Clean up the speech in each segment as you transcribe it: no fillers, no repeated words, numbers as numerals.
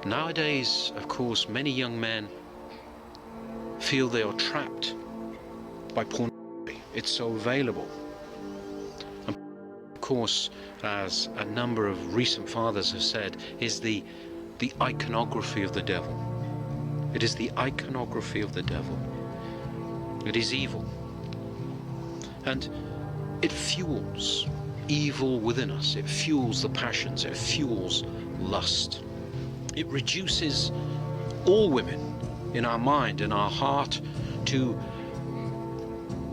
Nowadays, of course, many young men feel they are trapped by pornography. It's so available. And of course, as a number of recent fathers have said, is the iconography of the devil. It is the iconography of the devil. It is evil. And it fuels evil within us. It fuels the passions. It fuels lust. It reduces all women in our mind and our heart to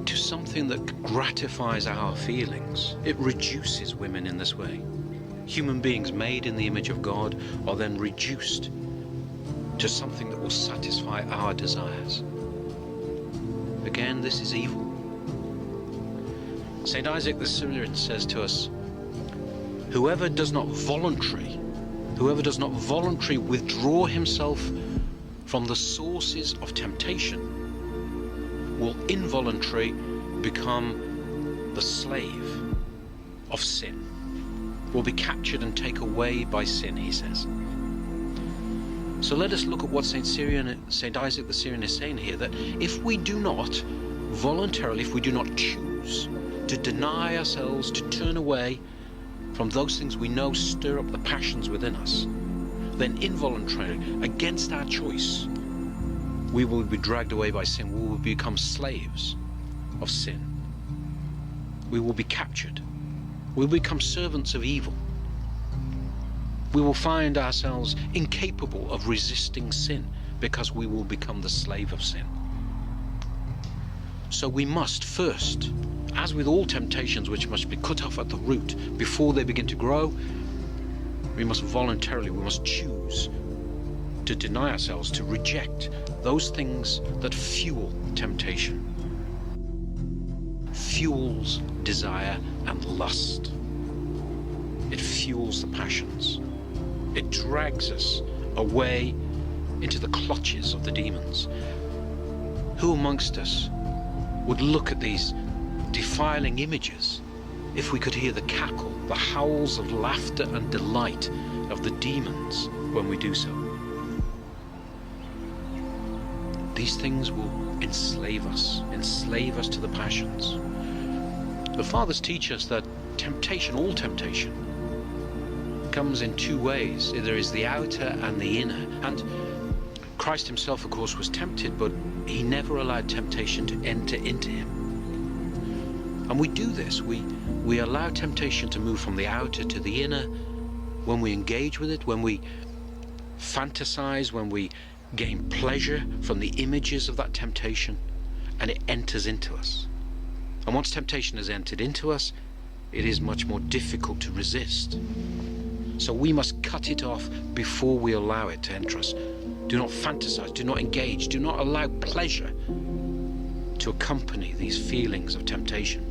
something that gratifies our feelings. It reduces women in this way. Human beings made in the image of God are then reduced to something that will satisfy our desires. Again, this is evil. St. Isaac the Syrian says to us, whoever does not voluntarily withdraw himself from the sources of temptation will involuntarily become the slave of sin, will be captured and taken away by sin, he says. So let us look at what St. Isaac the Syrian is saying here, that if we do not voluntarily, if we do not choose to deny ourselves, to turn away from those things we know stir up the passions within us, then involuntarily, against our choice, we will be dragged away by sin. We will become slaves of sin. We will be captured. We will become servants of evil. We will find ourselves incapable of resisting sin because we will become the slave of sin. So we must first, as with all temptations which must be cut off at the root before they begin to grow, we must choose to deny ourselves, to reject those things that fuel temptation, fuels desire and lust. It fuels the passions. It drags us away into the clutches of the demons. Who amongst us would look at these defiling images if we could hear the cackle, the howls of laughter and delight of the demons when we do so? These things will enslave us to the passions. The fathers teach us that temptation, all temptation, comes in two ways. There is the outer and the inner. And Christ himself, of course, was tempted, but he never allowed temptation to enter into him. And we do this. We allow temptation to move from the outer to the inner when we engage with it, when we fantasize, when we gain pleasure from the images of that temptation, and it enters into us. And once temptation has entered into us, it is much more difficult to resist. So we must cut it off before we allow it to enter us. Do not fantasize, do not engage, do not allow pleasure to accompany these feelings of temptation.